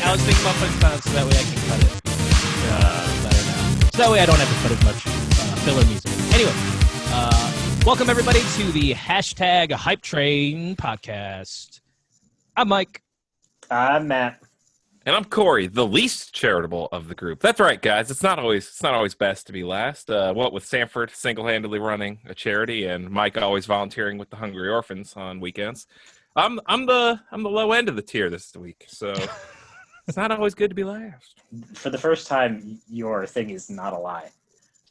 I was thinking about putting time so that way I can cut it better now. So that way I don't have to put as much filler music. Anyway, welcome everybody to the Hashtag Hypetrain podcast. I'm Mike. I'm Matt. And I'm Corey, the least charitable of the group. That's right, guys. It's not always best to be last. What with Sanford single-handedly running a charity and Mike always volunteering with the Hungry Orphans on weekends, I'm the low end of the tier this week. So it's not always good to be last. For the first time, your thing is not a lie.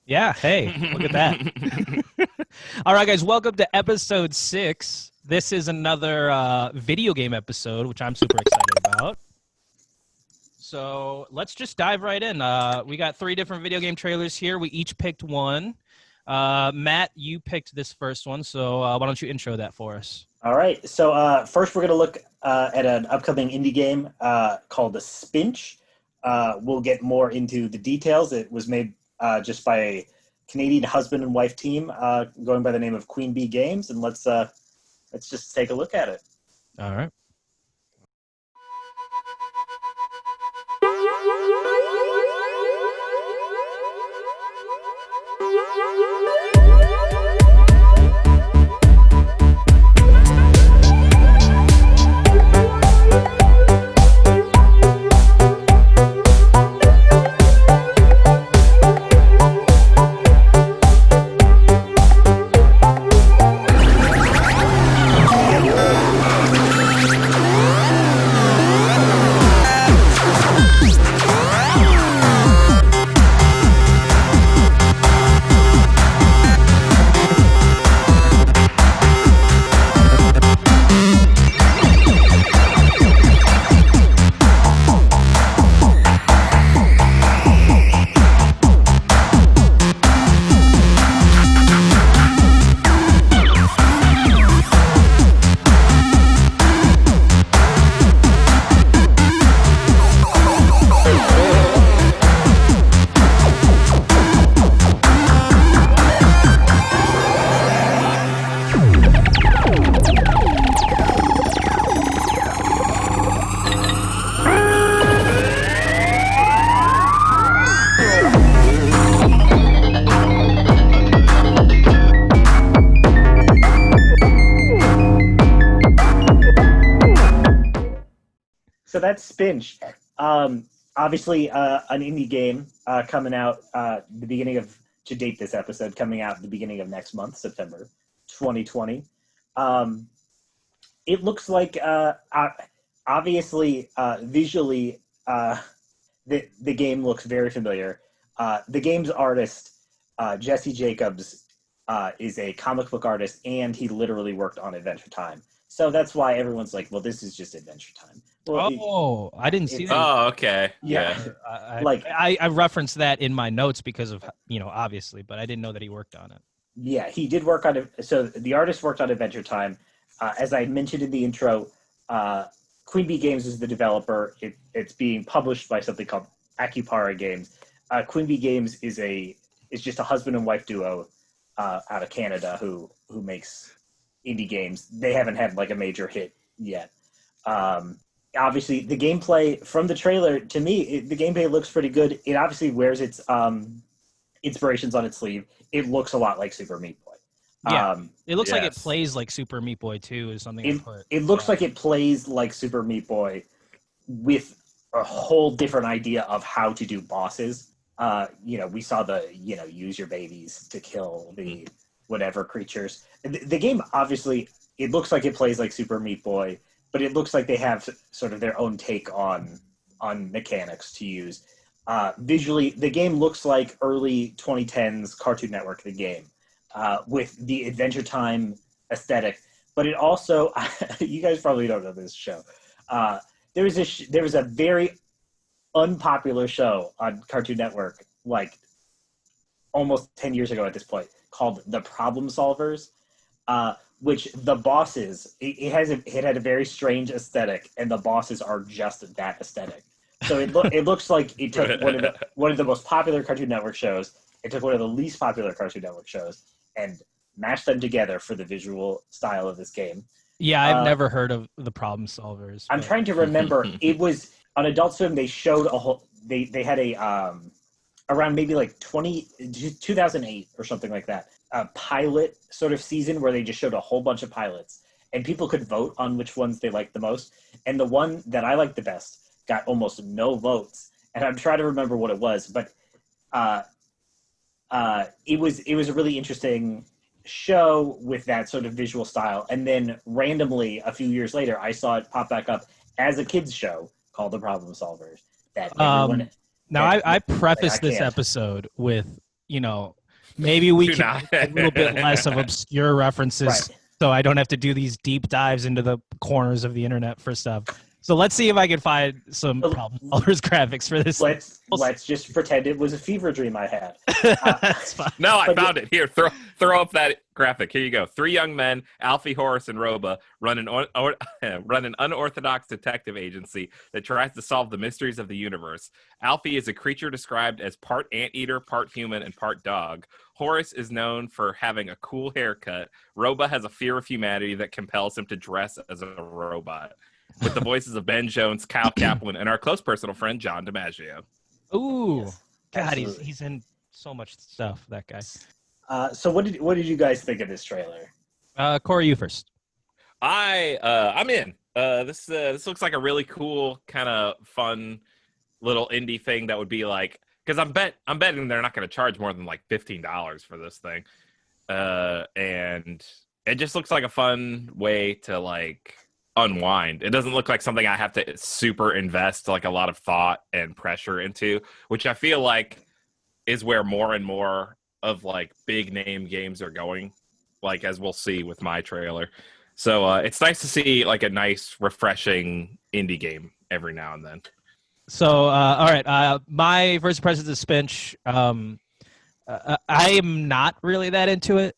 Yeah. Hey, look at that. All right, guys. Welcome to episode 6. This is another video game episode, which I'm super excited about. So let's just dive right in. We got 3 different video game trailers here. We each picked one. Matt, you picked this first one, so why don't you intro that for us? All right. So first we're going to look at an upcoming indie game called Spinch. We'll get more into the details. It was made just by a Canadian husband and wife team going by the name of Queen Bee Games, and let's just take a look at it. All right. So that's Spinch. Obviously, an indie game coming out the beginning of, to date this episode, coming out at the beginning of next month, September 2020. It looks like, obviously, visually, the game looks very familiar. The game's artist, Jesse Jacobs, is a comic book artist, and he literally worked on Adventure Time. So that's why everyone's like, well, this is just Adventure Time. Well, I didn't see that. Oh, okay. Yeah. I referenced that in my notes because of, obviously, but I didn't know that he worked on it. Yeah, he did work on it. So the artist worked on Adventure Time. As I mentioned in the intro, Queen Bee Games is the developer. It's being published by something called Akupara Games. Queen Bee Games is just a husband and wife duo out of Canada who makes indie games. They haven't had like a major hit yet. Obviously, the gameplay from the trailer, to me, the gameplay looks pretty good. It obviously wears its inspirations on its sleeve. It looks a lot like Super Meat Boy. Yeah, it looks like it plays like Super Meat Boy too, is something I put. It looks like it plays like Super Meat Boy with a whole different idea of how to do bosses. We saw the, use your babies to kill the whatever creatures. The game, obviously, it looks like it plays like Super Meat Boy, but it looks like they have sort of their own take on mechanics to use. Visually, the game looks like early 2010s Cartoon Network, the game, with the Adventure Time aesthetic. But it also, you guys probably don't know this show. There was a very unpopular show on Cartoon Network, like almost 10 years ago at this point, called The Problem Solvers, which the bosses, it had a very strange aesthetic, and the bosses are just that aesthetic. So it looks like it took one of the most popular Cartoon Network shows, it took one of the least popular Cartoon Network shows, and mashed them together for the visual style of this game. Yeah, I've never heard of The Problem Solvers. I'm trying to remember. It was on Adult Swim they showed a whole. They had a around maybe like 2008 or something like that, a pilot sort of season where they just showed a whole bunch of pilots and people could vote on which ones they liked the most. And the one that I liked the best got almost no votes. And I'm trying to remember what it was, but it was a really interesting show with that sort of visual style. And then randomly a few years later, I saw it pop back up as a kids show called The Problem Solvers. That everyone. Now, I prefaced this episode with, maybe we can a little bit less of obscure references, right, so I don't have to do these deep dives into the corners of the internet for stuff. So let's see if I can find some Problem Solvers graphics for this. Let's just pretend it was a fever dream I had. That's fine. No, I found it. Here, throw up that graphic. Here you go. 3 young men, Alfie, Horace, and Roba, run an unorthodox detective agency that tries to solve the mysteries of the universe. Alfie is a creature described as part anteater, part human, and part dog. Horace is known for having a cool haircut. Roba has a fear of humanity that compels him to dress as a robot. With the voices of Ben Jones, Kyle Kaplan, and our close personal friend, John DiMaggio. Ooh. Yes, God, he's in so much stuff, that guy. So what did you guys think of this trailer? Corey, you first. I'm in. This looks like a really cool, kind of fun little indie thing that would be like, because I'm betting they're not going to charge more than like $15 for this thing. And it just looks like a fun way to like unwind. It doesn't look like something I have to super invest like a lot of thought and pressure into, which I feel like is where more and more of like big name games are going, like as we'll see with my trailer. So it's nice to see like a nice refreshing indie game every now and then. So all right, my first impressions of Spinch, I am not really that into it.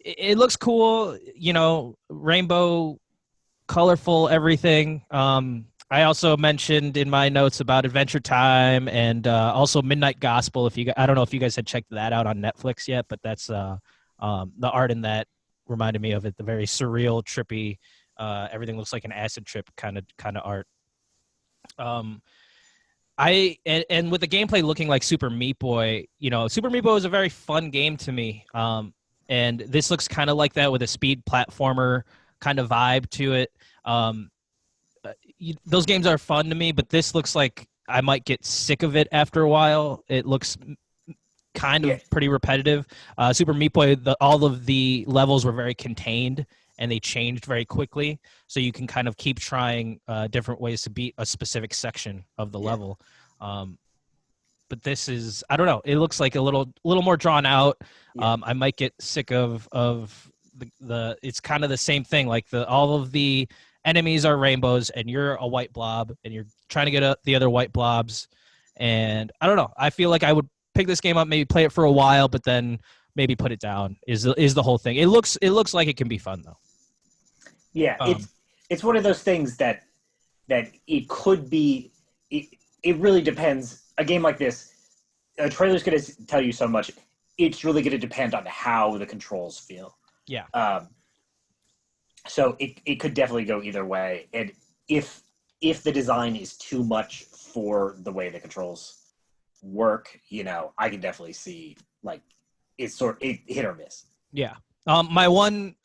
It looks cool, rainbow, colorful, everything. I also mentioned in my notes about Adventure Time and also Midnight Gospel. I don't know if you guys had checked that out on Netflix yet, but that's the art in that reminded me of it. The very surreal, trippy, everything looks like an acid trip kind of art. And with the gameplay looking like Super Meat Boy, Super Meat Boy was a very fun game to me. And this looks kind of like that with a speed platformer kind of vibe to it. Those games are fun to me, but this looks like I might get sick of it after a while. It looks kind of pretty repetitive. Super Meat Boy, all of the levels were very contained, and they changed very quickly, so you can kind of keep trying different ways to beat a specific section of the level. But this is, I don't know, it looks like a little more drawn out. I might get sick of the it's kind of the same thing, like all of the enemies are rainbows and you're a white blob and you're trying to get the other white blobs, and I don't know, I feel like I would pick this game up, maybe play it for a while, but then maybe put it down is the whole thing. It looks like it can be fun though. It's one of those things that it could be, it really depends. A game like this, a trailer's going to tell you so much. It's really going to depend on how the controls feel. Yeah. So it could definitely go either way. And if the design is too much for the way the controls work, I can definitely see like it's hit or miss. Yeah. My one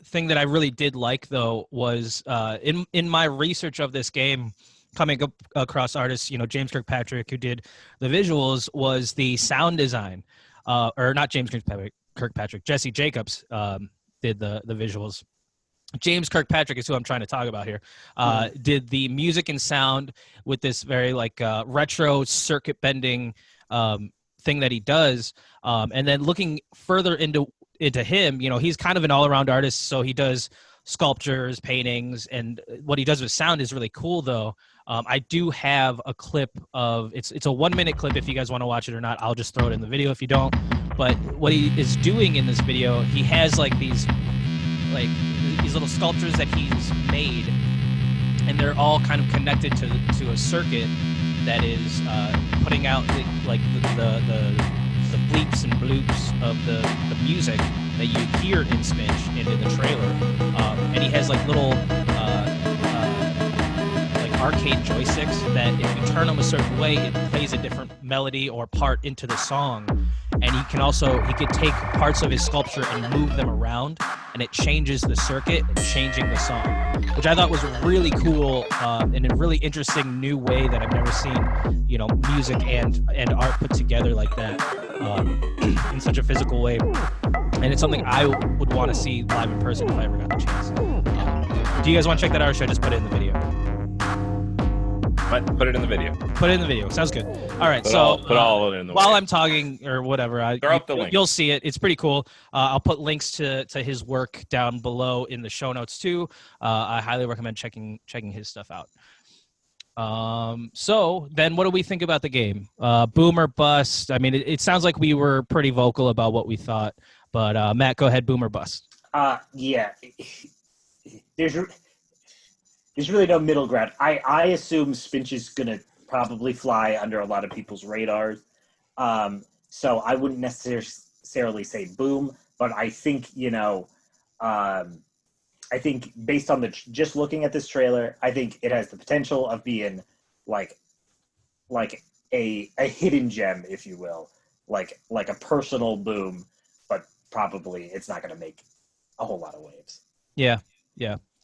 thing that I really did like though was in my research of this game, coming up across artists, James Kirkpatrick, who did the visuals, was the sound design, or not James Kirkpatrick, Jesse Jacobs did the visuals. James Kirkpatrick is who I'm trying to talk about here. Did the music and sound with this very like retro circuit bending thing that he does, and then looking further into him, he's kind of an all around artist, so he does sculptures, paintings, and what he does with sound is really cool though. I do have a clip of it's a 1 minute clip. If you guys want to watch it or not, I'll just throw it in the video if you don't. But what he is doing in this video, he has like these little sculptures that he's made, and they're all kind of connected to a circuit that is putting out the bleeps and bloops of the music that you hear in Spinch and in the trailer. And he has like little arcade joysticks that if you turn them a certain way, it plays a different melody or part into the song. And he could take parts of his sculpture and move them around, and it changes the circuit and changing the song, which I thought was really cool and a really interesting new way that I've never seen, music and art put together like that in such a physical way. And it's something I would want to see live in person if I ever got the chance. Do you guys want to check that out, or should I just put it in the video? Put it in the video. Put it in the video. Sounds good. All right. Put all of it in the while video. I'm talking or whatever, throw up the link. You'll see it. It's pretty cool. I'll put links to his work down below in the show notes too. I highly recommend checking his stuff out. So then what do we think about the game? Boom or bust? I mean, it sounds like we were pretty vocal about what we thought, but Matt, go ahead. Boom or bust? Yeah. There's really no middle ground. I assume Spinch is going to probably fly under a lot of people's radars. So I wouldn't necessarily say boom, but I think, I think based on just looking at this trailer, I think it has the potential of being like a hidden gem, if you will, like a personal boom, but probably it's not going to make a whole lot of waves. Yeah.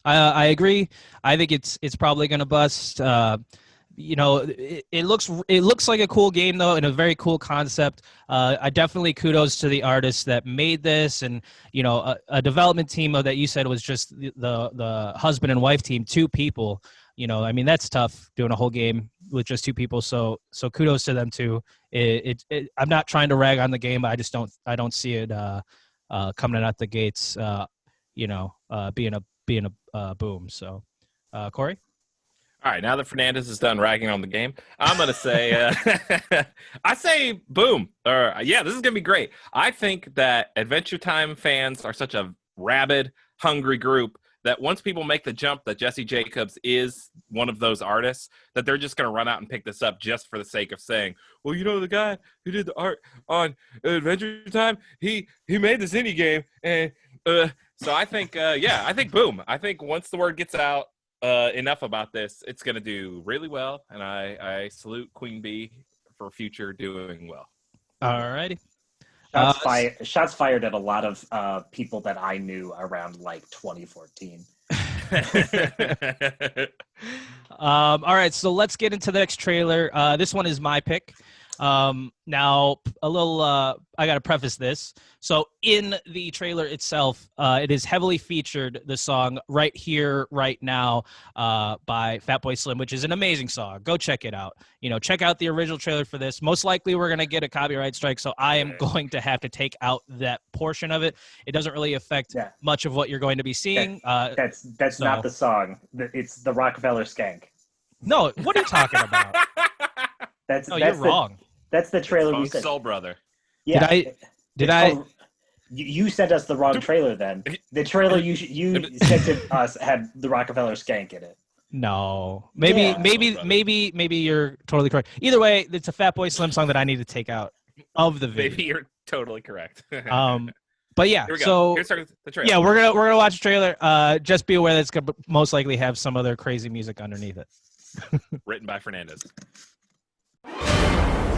I agree. I think it's probably going to bust. It looks like a cool game though, and a very cool concept. I definitely kudos to the artists that made this, and a development team that you said was just the husband and wife team, 2 people. I mean, that's tough doing a whole game with just 2 people. So kudos to them too. I'm not trying to rag on the game. I just don't see it coming out the gates. Being a boom. So, Corey? All right, now that Fernandez is done ragging on the game, I'm going to say, I say boom. This is going to be great. I think that Adventure Time fans are such a rabid, hungry group that once people make the jump that Jesse Jacobs is one of those artists, that they're just going to run out and pick this up just for the sake of saying, well, the guy who did the art on Adventure Time, he made this indie game, and so I think, I think boom. I think once the word gets out enough about this, it's going to do really well, and I salute Queen Bee for future doing well. All righty. Shots fired at a lot of people that I knew around 2014. All right, so let's get into the next trailer. This one is my pick. Now, a little, I got to preface this. So in the trailer itself, it is heavily featured the song Right Here, Right Now by Fatboy Slim, which is an amazing song. Go check it out. Check out the original trailer for this. Most likely we're going to get a copyright strike, so I am going to have to take out that portion of it. It doesn't really affect much of what you're going to be seeing. That's not the song. It's the Rockefeller Skank. No, what are you talking about? You're wrong. That's the trailer we said. Soul Brother. Yeah. Did I? You sent us the wrong trailer then. The trailer you sent to us had the Rockefeller Skank in it. No. Maybe you're totally correct. Either way, it's a Fatboy Slim song that I need to take out of the video. Maybe you're totally correct. But yeah, Here we go. so Here's the trailer. yeah, we're gonna watch the trailer. Just be aware that it's gonna most likely have some other crazy music underneath it. Written by Fernandez.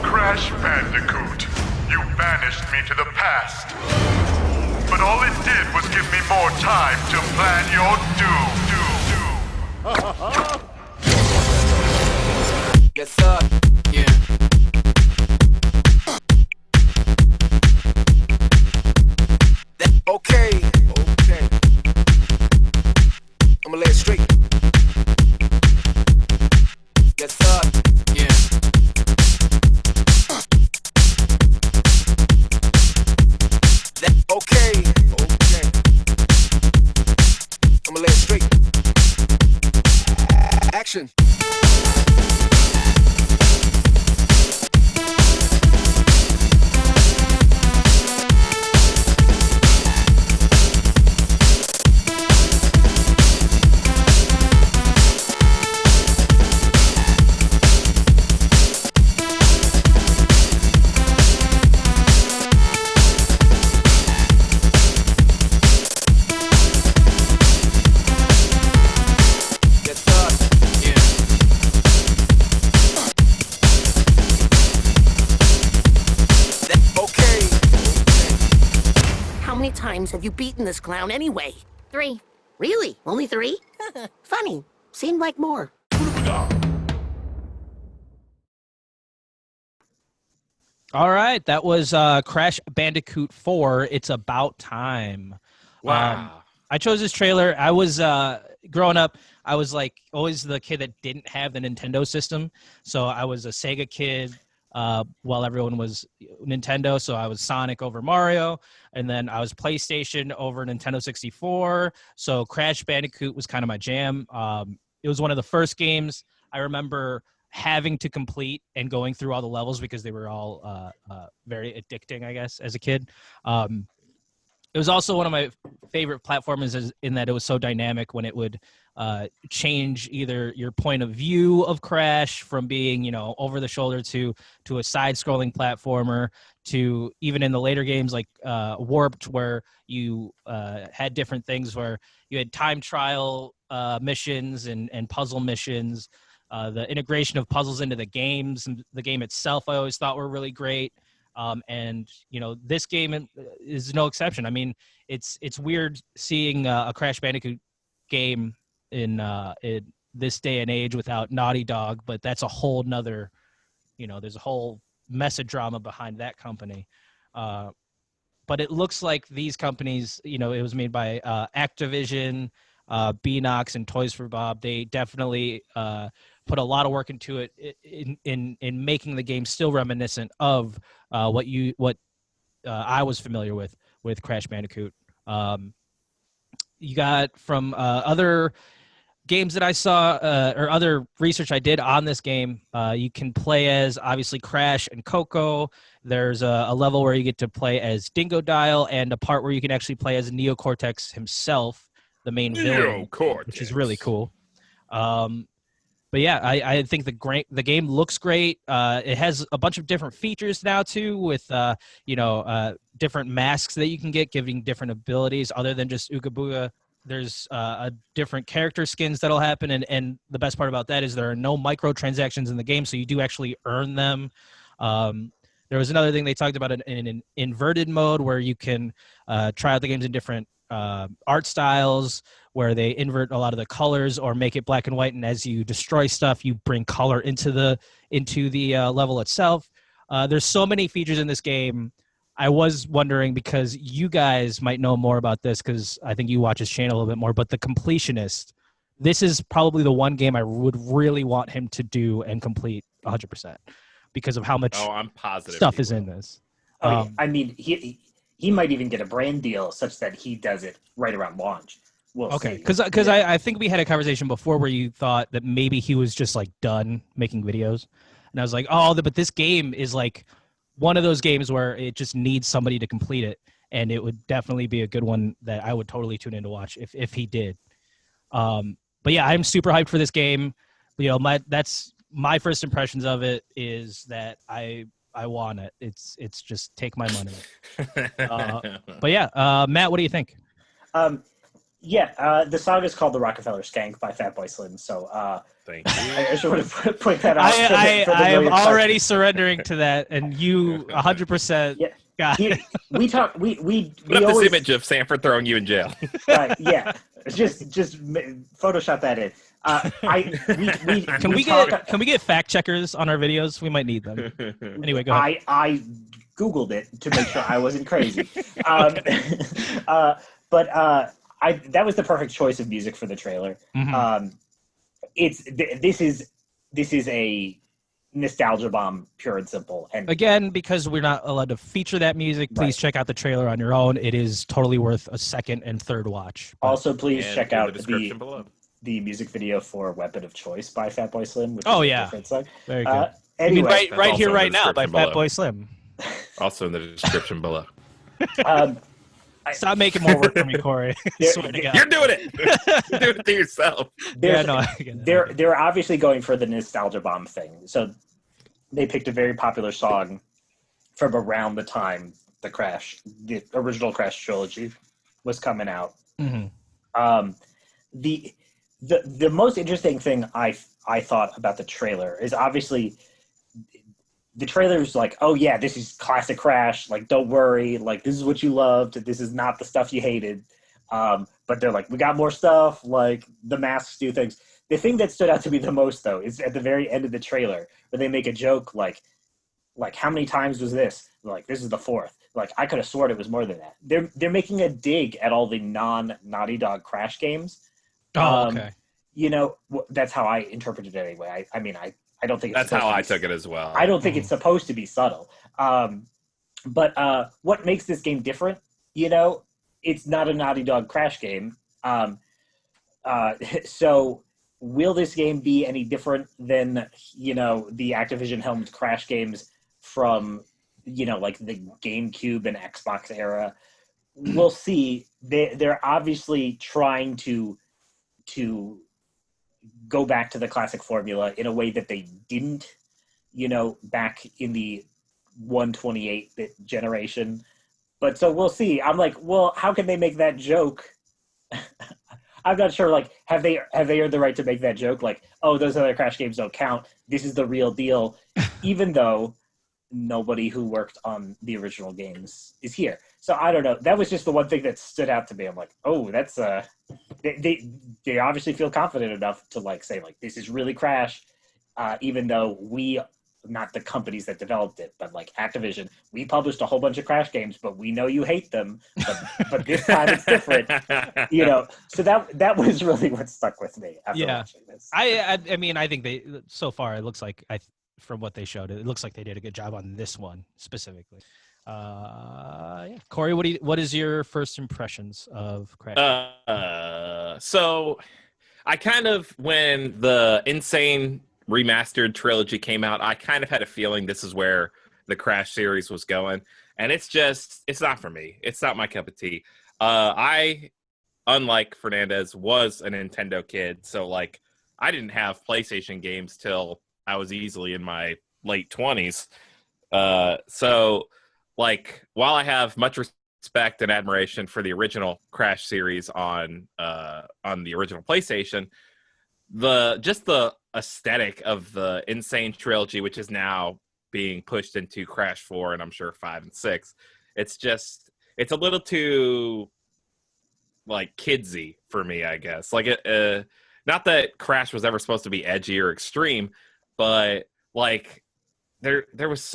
Crash Bandicoot, you banished me to the past. But all it did was give me more time to plan your doom. Yes, sir. Yeah. Okay. I'ma lay it straight. Yes, sir. Yeah. Okay. I'ma lay it straight. Action. Yes, sir. Yeah. many times have you beaten this clown anyway? 3. Really? Only 3? Funny. Seemed like more. All right, that was Crash Bandicoot 4. It's about time. Wow. I chose this trailer. I was growing up. I was like always the kid that didn't have the Nintendo system, so I was a Sega kid while everyone was Nintendo. So I was Sonic over Mario, and then I was PlayStation over Nintendo 64. So Crash Bandicoot was kind of my jam. It was one of the first games I remember having to complete and going through all the levels because they were all very addicting, I guess, as a kid. It was also one of my favorite platformers in that it was so dynamic when it would change either your point of view of Crash from being, over the shoulder to a side-scrolling platformer to even in the later games like Warped, where you had different things where you had time trial missions and puzzle missions. The integration of puzzles into the games and the game itself, I always thought were really great. And this game is no exception. I mean, it's weird seeing a Crash Bandicoot game in this day and age without Naughty Dog, but that's a whole nother, there's a whole mess of drama behind that company. But it looks like these companies, it was made by Activision, Beanox, and Toys for Bob. They definitely put a lot of work into it in making the game still reminiscent of what I was familiar with Crash Bandicoot. You got from other games that I saw or other research I did on this game, you can play as obviously Crash and Coco. There's a level where you get to play as Dingo Dial and a part where you can actually play as Neocortex himself, the main villain, which is really cool. But yeah, I think the game looks great. It has a bunch of different features now too, with different masks that you can get, giving different abilities other than just Ooga Booga. There's different character skins that'll happen, and the best part about that is there are no microtransactions in the game, so you do actually earn them. There was another thing they talked about in an inverted mode where you can try out the games in different art styles, where they invert a lot of the colors or make it black and white, and as you destroy stuff, you bring color into the level itself. There's so many features in this game. I was wondering, because you guys might know more about this because I think you watch his channel a little bit more, but the Completionist, this is probably the one game I would really want him to do and complete 100% because of how much I'm positive stuff is in this. I mean, he might even get a brand deal such that he does it right around launch. We'll see. Because I think we had a conversation before where you thought that maybe he was just like done making videos, and I was like, but this game is like one of those games where it just needs somebody to complete it, and it would definitely be a good one that I would totally tune in to watch if he did. But yeah, I'm super hyped for this game. That's my first impressions of it is that I want it. It's just take my money. But yeah, Matt, what do you think? The song is called The Rockefeller Skank by Fatboy Slim. So Thank you. I just want to point that out. I am already surrendering to that, and you 100%. Yeah. Got it. We talk. We Put up always, this image of Sanford throwing you in jail. Yeah, just Photoshop that in. Can we get fact checkers on our videos? We might need them. Anyway, go ahead. I Googled it to make sure I wasn't crazy. But that was the perfect choice of music for the trailer. Mm-hmm. This is a nostalgia bomb, pure and simple. And again, because we're not allowed to feature that music, please check out the trailer on your own. It is totally worth a second and third watch. Also, please check out the description below. The music video for "Weapon of Choice" by Fatboy Slim. Which is a different song. Very good. Anyway, right here, right now, by Fatboy Slim. Also in the description below. Stop making more work for me, Corey. You're doing it. You're doing it to yourself. They're obviously going for the nostalgia bomb thing. So they picked a very popular song from around the time the original Crash trilogy was coming out. Mm-hmm. The most interesting thing I thought about the trailer is obviously the trailer's like, oh yeah, this is classic Crash. Like, don't worry. Like, this is what you loved. This is not the stuff you hated. But they're like, we got more stuff. Like, the masks do things. The thing that stood out to me the most, though, is at the very end of the trailer where they make a joke like how many times was this? Like, this is the fourth. Like, I could have sworn it was more than that. They're making a dig at all the non-Naughty Dog Crash games. Oh, okay. You know, that's how I interpreted it anyway. I mean, I don't think it's that's how I took it as well. I don't think it's supposed to be subtle. But what makes this game different? You know, it's not a Naughty Dog Crash game. So will this game be any different than, you know, the Activision helmed Crash games from, you know, like the GameCube and Xbox era? We'll see. They're obviously trying to go back to the classic formula in a way that they didn't, you know, back in the 128-bit generation. But so we'll see. I'm like, well, how can they make that joke? I'm not sure. Like, have they earned the right to make that joke? Like, oh, those other Crash games don't count. This is the real deal, even though nobody who worked on the original games is here. So I don't know. That was just the one thing that stood out to me. I'm like, oh, that's they obviously feel confident enough to like say like this is really Crash, even though we, not the companies that developed it, but like Activision, we published a whole bunch of Crash games, but we know you hate them, but this time it's different, you know. So that was really what stuck with me after watching this. I mean, I think they, so far it looks like, from what they showed, it looks like they did a good job on this one specifically. Yeah. Corey, what is your first impressions of Crash? So I kind of, when the Insane remastered trilogy came out, I kind of had a feeling this is where the Crash series was going, and it's not for me. It's not my cup of tea. I, unlike Fernandez, was a Nintendo kid, so like I didn't have PlayStation games till I was easily in my late 20s. So like, while I have much respect and admiration for the original Crash series on the original PlayStation, the aesthetic of the Insane trilogy, which is now being pushed into Crash 4 and I'm sure 5 and 6, it's a little too like kidsy for me, I guess. Like not that Crash was ever supposed to be edgy or extreme, but like there was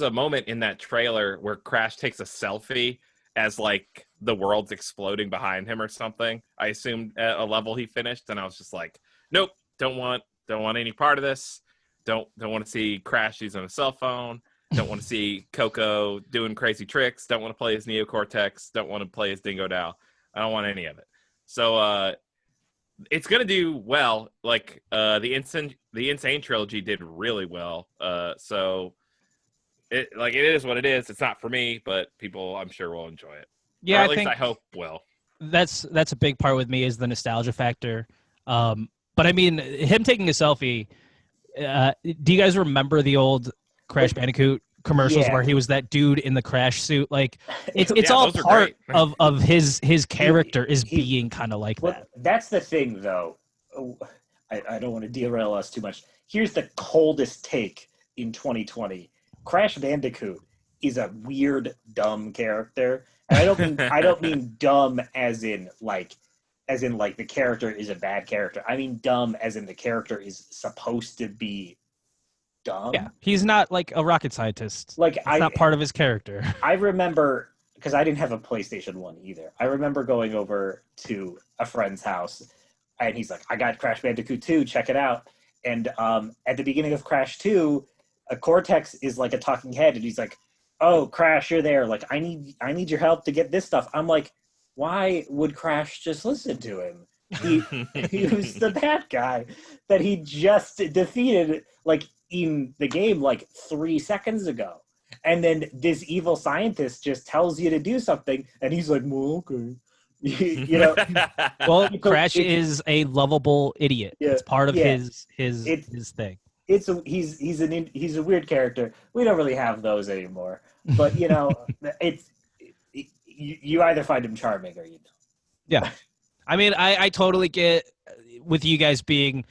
a moment in that trailer where Crash takes a selfie as like the world's exploding behind him or something. I assumed at a level he finished, and I was just like, nope, don't want any part of this. Don't want to see Crash using a cell phone. Don't want to see Coco doing crazy tricks. Don't want to play as Neo Cortex. Don't want to play as Dingo Dow. I don't want any of it. So it's gonna do well. Like the Insane trilogy did really well. So it is what it is. It's not for me, but people I'm sure will enjoy it. Yeah, or at least I hope will. That's a big part with me, is the nostalgia factor. But I mean, him taking a selfie. Do you guys remember the old Crash Bandicoot commercials where he was that dude in the Crash suit? Like, it's all part of his character is being kind of like that. That's the thing, though. I don't want to derail us too much. Here's the coldest take in 2020. Crash Bandicoot is a weird, dumb character. And I don't mean dumb as in like the character is a bad character. I mean dumb as in the character is supposed to be dumb. Yeah, he's not like a rocket scientist. Like, it's not part of his character. I remember, because I didn't have a PlayStation 1 either. I remember going over to a friend's house, and he's like, I got Crash Bandicoot 2, check it out. And at the beginning of Crash 2, a Cortex is like a talking head, and he's like, oh, Crash, you're there. Like, I need your help to get this stuff. I'm like, why would Crash just listen to him? He was the bad guy that he just defeated, like, in the game, like, 3 seconds ago. And then this evil scientist just tells you to do something, and he's like, well, okay. You know? Well, Crash is a lovable idiot. Yeah, it's part of his thing. He's a weird character. We don't really have those anymore. But, you know, you either find him charming or you don't. Yeah. I mean, I totally get with you guys being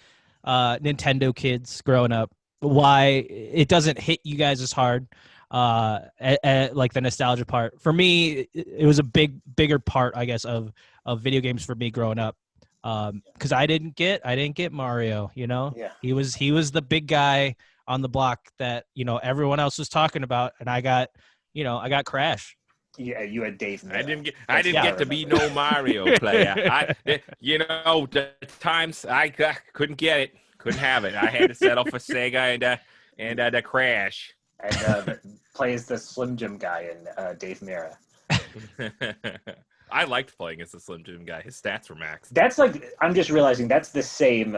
Nintendo kids growing up. why it doesn't hit you guys as hard, like the nostalgia part. For me, it was a bigger part, I guess, of video games for me growing up. Because I didn't get Mario. You know, Yeah. he was the big guy on the block that everyone else was talking about, and I got Crash. Yeah, you had Dave. I didn't get Yeah, to be no Mario player. The times I couldn't get it, couldn't have it. I had to settle for Sega and the Crash. And plays the Slim Jim guy in Dave Mirra. I liked playing as the Slim Jim guy. His stats were maxed. That's like, I'm just realizing that's the same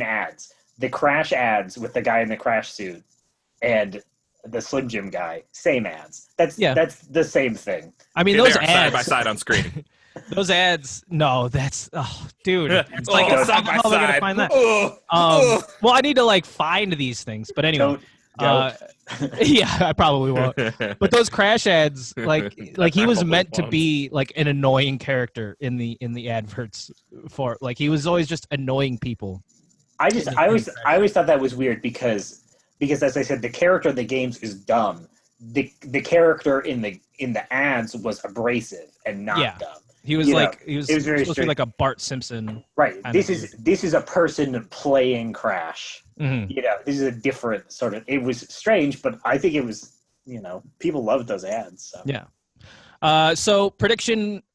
ads. The Crash ads with the guy in the Crash suit and the Slim Jim guy, same ads. That's the same thing. I mean, Here those they are, ads side by side on screen. Those ads, no, that's dude. It's like side by how am I gonna side. find that? Well, I need to like find these things, but anyway. Don't. Yeah, I probably won't. But those Crash ads, like he was meant to be like an annoying character in the adverts for, like, he was always just annoying people. I always thought that was weird because as I said, the character in the games is dumb. The character in the ads was abrasive and not dumb. He was he was very supposed to be like a Bart Simpson. Right. This is a person playing Crash. Mm-hmm. This is a different sort of. It was strange, but I think it was. People loved those ads. So. Yeah. So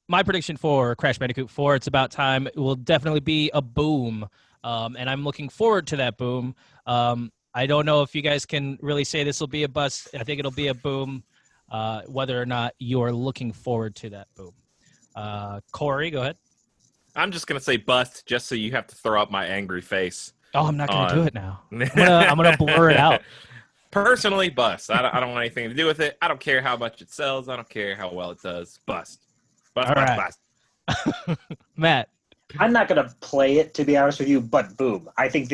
my prediction for Crash Bandicoot 4, It's About Time, it will definitely be a boom, and I'm looking forward to that boom. I don't know if you guys can really say this will be a bust. I think it'll be a boom, whether or not you're looking forward to that boom. Corey, go ahead. I'm just gonna say bust, just so you have to throw up my angry face. Oh, I'm not gonna do it now. I'm gonna blur it out. Personally, bust. I don't want anything to do with it. I don't care how much it sells. I don't care how well it does. Bust. All right. Matt. I'm not gonna play it, to be honest with you, but boom. I think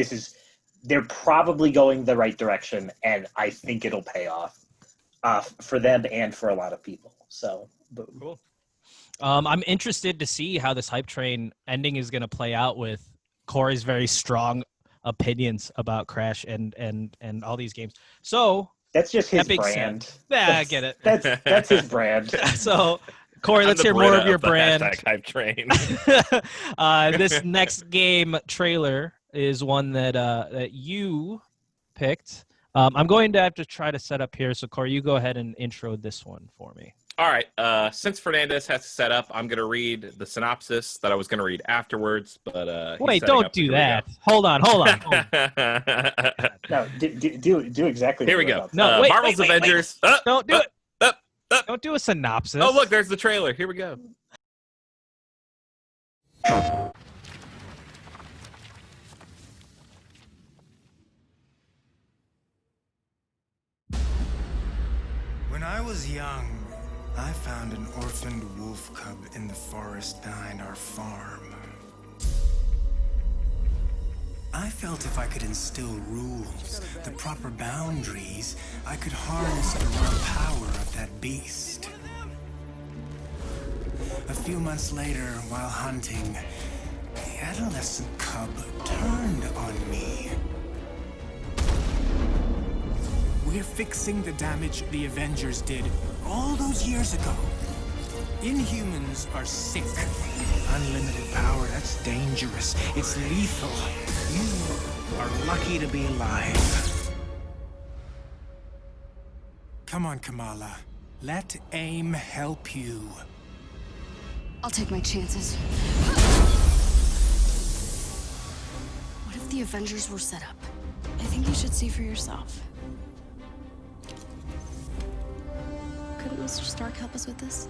they're probably going the right direction, and I think it'll pay off for them and for a lot of people. So boom. Cool. I'm interested to see how this hype train ending is going to play out with Corey's very strong opinions about Crash and all these games. So that's just his brand. Yeah, I get it. That's his brand. So, Corey, let's hear more of your brand. Hypetrain. This next game trailer is one that you picked. I'm going to have to try to set up here. So, Corey, you go ahead and intro this one for me. All right. Since Fernandez has to set up, I'm going to read the synopsis that I was going to read afterwards. But wait, don't do that. Hold on. No, do exactly. Here we go. No, wait, Marvel's Avengers. Don't do it. Don't do a synopsis. Oh, look, there's the trailer. Here we go. When I was young, I found an orphaned wolf cub in the forest behind our farm. I felt if I could instill rules, the proper boundaries, I could harness the raw power of that beast. A few months later, while hunting, the adolescent cub turned on me. We're fixing the damage the Avengers did all those years ago. Inhumans are sick. Unlimited power, that's dangerous. It's lethal. You are lucky to be alive. Come on, Kamala. Let AIM help you. I'll take my chances. What if the Avengers were set up? I think you should see for yourself. Couldn't Mr. Stark help us with this?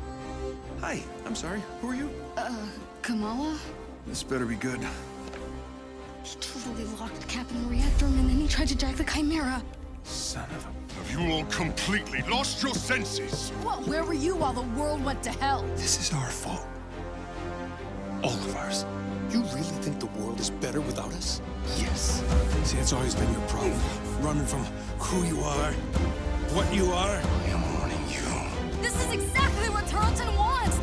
Hi, I'm sorry. Who are you? Kamala? This better be good. He totally locked Cap in the reactor room and then he tried to jack the Chimera. Son of a... Have you all completely lost your senses? What? Where were you while the world went to hell? This is our fault. All of ours. You really think the world is better without us? Yes. See, that's always been your problem. Running from who you are, what you are. I am warning you. This is exactly what Tarleton wants!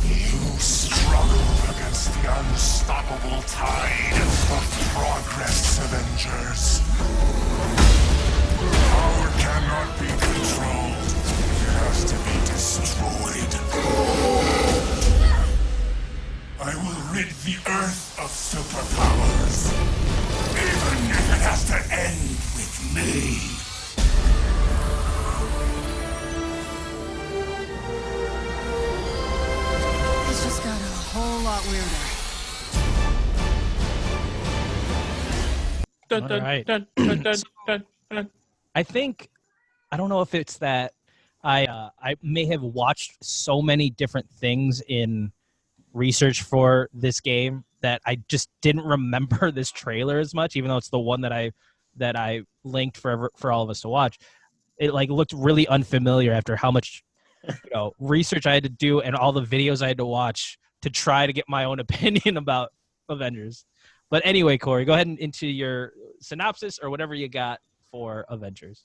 You struggle against the Dun, All dun, right. dun, dun, dun, dun, dun. I think I don't know if it's that I may have watched so many different things in research for this game that I just didn't remember this trailer as much, even though it's the one that I linked for all of us to watch. It like looked really unfamiliar after how much research I had to do and all the videos I had to watch to try to get my own opinion about Avengers. But anyway, Corey, go ahead and into your synopsis or whatever you got for Avengers.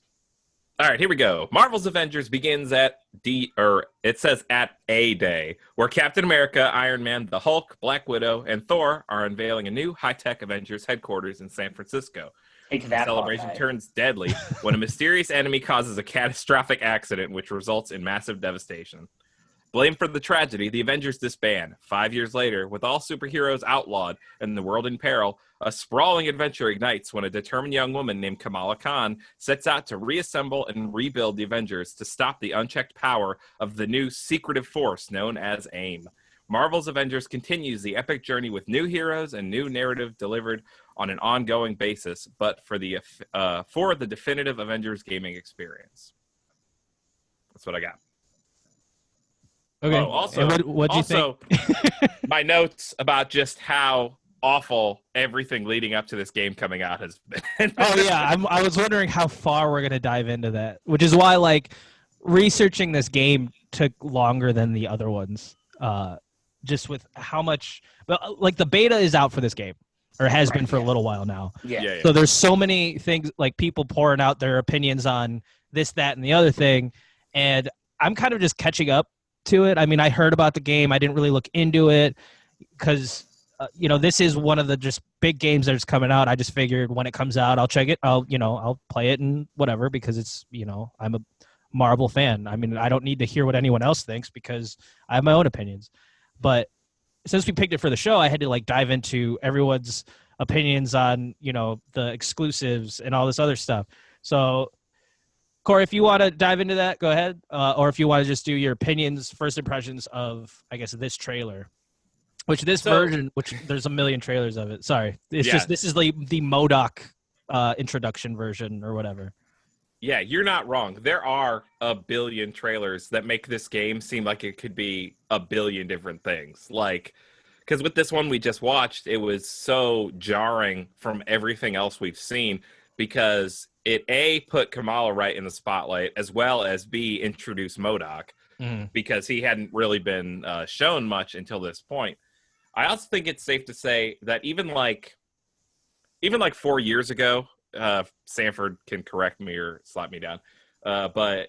All right, here we go. Marvel's Avengers begins at it says at A Day, where Captain America, Iron Man, the Hulk, Black Widow, and Thor are unveiling a new high-tech Avengers headquarters in San Francisco. Take The that, celebration Hawkeye. turns deadly when a mysterious enemy causes a catastrophic accident which results in massive devastation. Blamed for the tragedy, the Avengers disband. 5 years later, with all superheroes outlawed and the world in peril, a sprawling adventure ignites when a determined young woman named Kamala Khan sets out to reassemble and rebuild the Avengers to stop the unchecked power of the new secretive force known as AIM. Marvel's Avengers continues the epic journey with new heroes and new narrative delivered on an ongoing basis, but for the definitive Avengers gaming experience. That's what I got. Okay. Oh, also, what'd you think? my notes about just how awful everything leading up to this game coming out has been. Oh yeah, I was wondering how far we're gonna dive into that, which is why like researching this game took longer than the other ones. Just with how much, but like the beta is out for this game, or has been for a little while now. Yeah. So there's so many things like people pouring out their opinions on this, that, and the other thing, and I'm kind of just catching up to it. I mean, I heard about the game. I didn't really look into it because, this is one of the just big games that's coming out. I just figured when it comes out, I'll check it. I'll play it and whatever because it's, I'm a Marvel fan. I mean, I don't need to hear what anyone else thinks because I have my own opinions. But since we picked it for the show, I had to like dive into everyone's opinions on, the exclusives and all this other stuff. So Corey, if you want to dive into that, go ahead. Or if you want to just do your opinions, first impressions of, I guess, this trailer. Which there's a million trailers of it. Sorry. This is the MODOK introduction version or whatever. Yeah, you're not wrong. There are a billion trailers that make this game seem like it could be a billion different things. Like, because with this one we just watched, it was so jarring from everything else we've seen because it A, put Kamala right in the spotlight, as well as B, introduced MODOK, because he hadn't really been shown much until this point. I also think it's safe to say that even like 4 years ago, Sanford can correct me or slap me down, but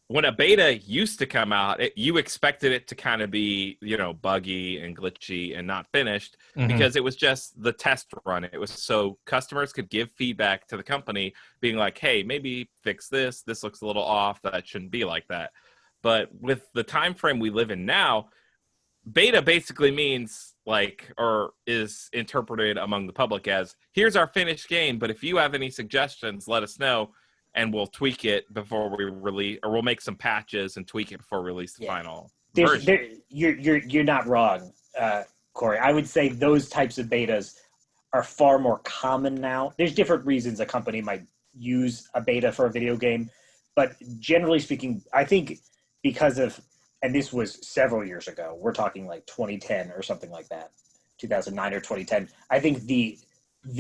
when a beta used to come out, you expected it to kind of be, buggy and glitchy and not finished because it was just the test run. It was so customers could give feedback to the company being like, hey, maybe fix this. This looks a little off. That shouldn't be like that. But with the time frame we live in now, beta basically means or is interpreted among the public as, here's our finished game, but if you have any suggestions, let us know. And we'll tweak it before we release, or we'll make some patches and tweak it before we release the final version. You're not wrong, Corey. I would say those types of betas are far more common now. There's different reasons a company might use a beta for a video game, but generally speaking, I think because of, and this was several years ago, we're talking like 2010 or something like that, 2009 or 2010. I think the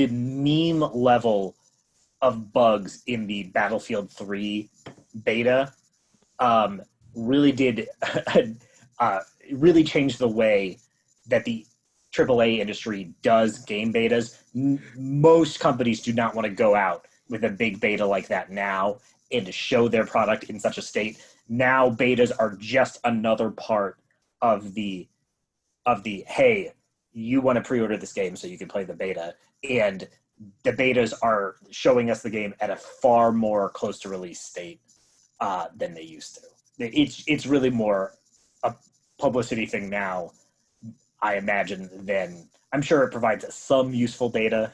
meme level of bugs in the Battlefield 3 beta really did really change the way that the AAA industry does game betas. Most companies do not want to go out with a big beta like that now and to show their product in such a state. Now betas are just another part of the hey, you want to pre-order this game so you can play the beta, and the betas are showing us the game at a far more close to release state than they used to. It's really more a publicity thing now, I imagine, than I'm sure it provides some useful data,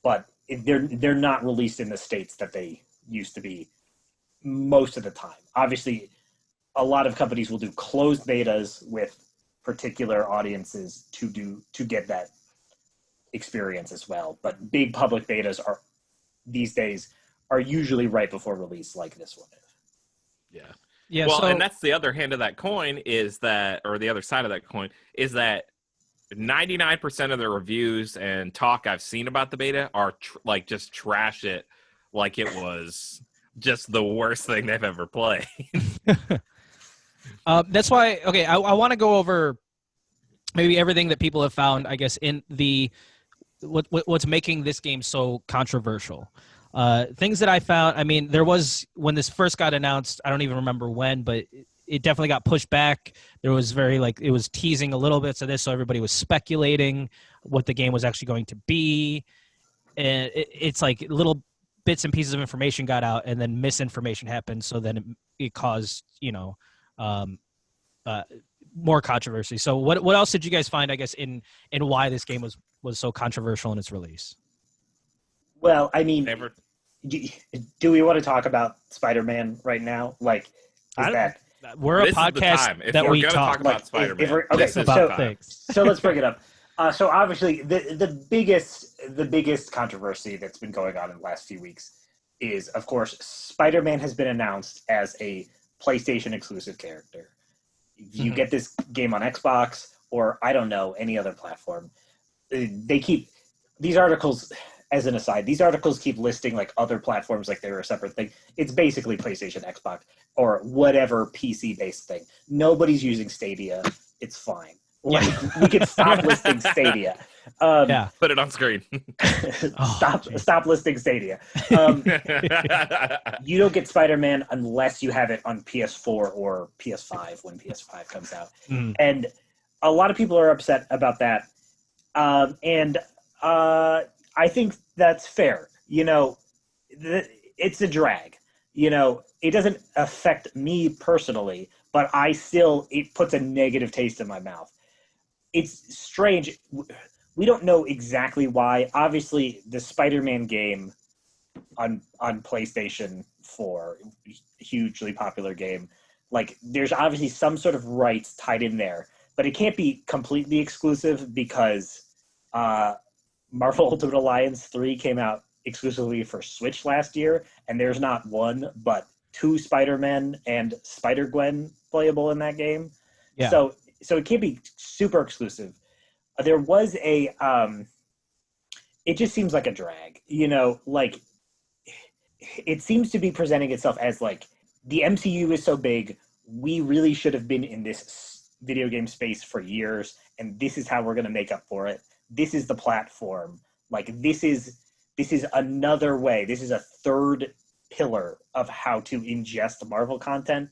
but they're not released in the states that they used to be most of the time. Obviously, a lot of companies will do closed betas with particular audiences to get that experience as well. But big public betas are these days are usually right before release, like this one is. Yeah. Yeah. Well, so, and that's the other hand of that coin is that, or the other side of that coin is that 99% of the reviews and talk I've seen about the beta are like just trash it like it was just the worst thing they've ever played. that's why. Okay, I want to go over maybe everything that people have found, I guess, in the what's making this game so controversial. Things that I found. I mean, there was when this first got announced. I don't even remember when, but it definitely got pushed back. There was it was teasing a little bit of this, so everybody was speculating what the game was actually going to be, and it's like little bits and pieces of information got out, and then misinformation happened. So then it caused more controversy. So what else did you guys find, I guess, in why this game was so controversial in its release? Well, I mean, do we want to talk about Spider-Man right now? Like, we're a podcast that we talk about Spider-Man. Okay, about things. So let's bring it up. So obviously, the biggest controversy that's been going on in the last few weeks is, of course, Spider-Man has been announced as a PlayStation exclusive character. If you get this game on Xbox or, I don't know, any other platform, they keep these articles. As an aside, these articles keep listing like other platforms like they're a separate thing. It's basically PlayStation, Xbox, or whatever PC-based thing. Nobody's using Stadia. It's fine. Like, we can stop listing Stadia. Put it on screen. Stop listing Stadia. You don't get Spider-Man unless you have it on PS4 or PS5 when PS5 comes out. And a lot of people are upset about that. I think that's fair. It's a drag. It doesn't affect me personally, but it puts a negative taste in my mouth. It's strange. We don't know exactly why. Obviously, the Spider-Man game on PlayStation 4, hugely popular game, like there's obviously some sort of rights tied in there, but it can't be completely exclusive because Marvel Ultimate Alliance 3 came out exclusively for Switch last year, and there's not one, but 2 Spider-Men and Spider-Gwen playable in that game. Yeah. So it can't be super exclusive. There was it just seems like a drag, like it seems to be presenting itself as like the MCU is so big, we really should have been in this video game space for years, and this is how we're going to make up for it. This is the platform. Like this is another way. This is a third pillar of how to ingest Marvel content.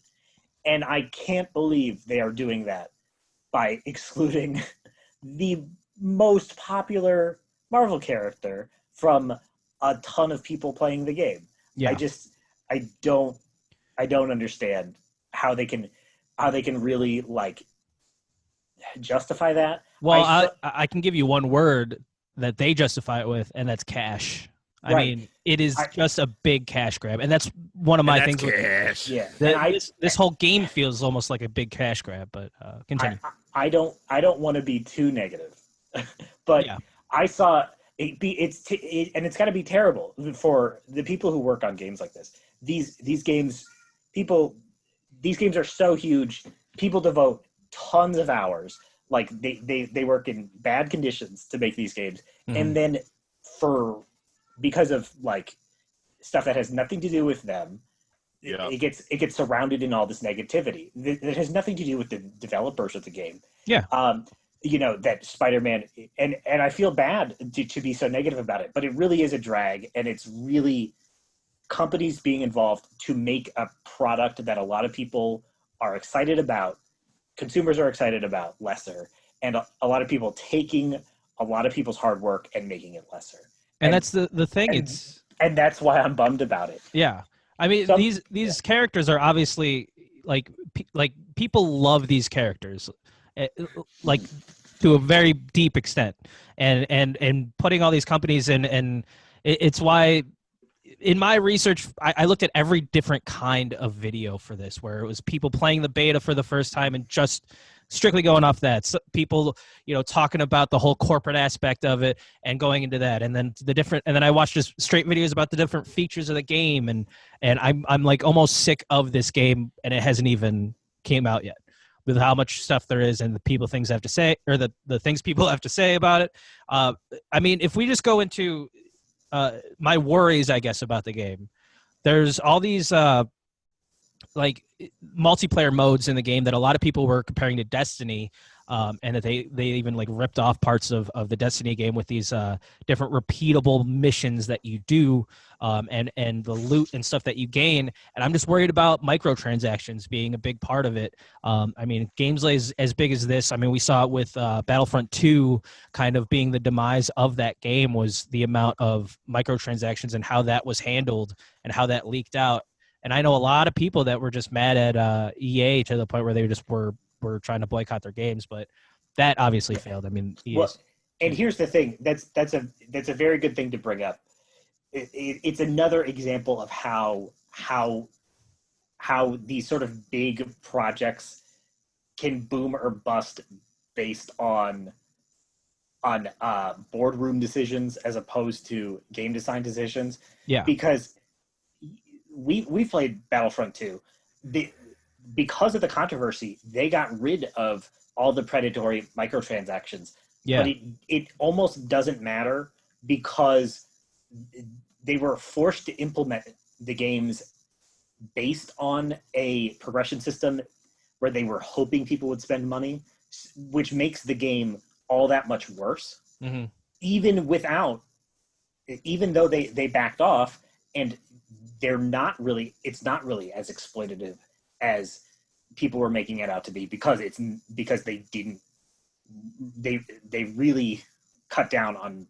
And I can't believe they are doing that by excluding the most popular Marvel character from a ton of people playing the game. Yeah. I don't understand how they can really like justify that. Well, I can give you one word that they justify it with, and that's cash. I mean, it is just a big cash grab, and that's one of my things. Cash. Yeah, this whole game feels almost like a big cash grab. But continue. I don't want to be too negative, but yeah. I saw and it's got to be terrible for the people who work on games like this. These games are so huge. People devote tons of hours. Like they work in bad conditions to make these games, and then because of like stuff that has nothing to do with them, it gets surrounded in all this negativity that has nothing to do with the developers of the game. Yeah. That Spider-Man and I feel bad to be so negative about it, but it really is a drag, and it's really companies being involved to make a product that a lot of people are excited about. Consumers are excited about lesser, and a lot of people taking a lot of people's hard work and making it lesser. And that's the thing. And that's why I'm bummed about it. Yeah, I mean these characters are obviously like people love these characters, like to a very deep extent, and putting all these companies in, and it's why. In my research, I looked at every different kind of video for this, where it was people playing the beta for the first time and just strictly going off that. So people, talking about the whole corporate aspect of it and going into that, and then I watched just straight videos about the different features of the game, and I'm like almost sick of this game, and it hasn't even came out yet, with how much stuff there is and the things have to say, or the things people have to say about it. I mean, if we just go into my worries, I guess, about the game, there's all these like multiplayer modes in the game that a lot of people were comparing to Destiny, and that they even like ripped off parts of the Destiny game with these different repeatable missions that you do, and the loot and stuff that you gain. And I'm just worried about microtransactions being a big part of it. I mean, games as big as this, I mean, we saw it with Battlefront 2 kind of being the demise of that game, was the amount of microtransactions and how that was handled and how that leaked out. And I know a lot of people that were just mad at EA to the point where they just were trying to boycott their games, but that obviously failed. I mean, and here's the thing: that's a very good thing to bring up. It's another example of how these sort of big projects can boom or bust based on boardroom decisions as opposed to game design decisions. Yeah, because we played Battlefront 2. Because of the controversy, they got rid of all the predatory microtransactions. Yeah. But it almost doesn't matter because they were forced to implement the games based on a progression system where they were hoping people would spend money, which makes the game all that much worse. Mm-hmm. Even though they backed off, and it's not really as exploitative as people were making it out to be, because they really cut down on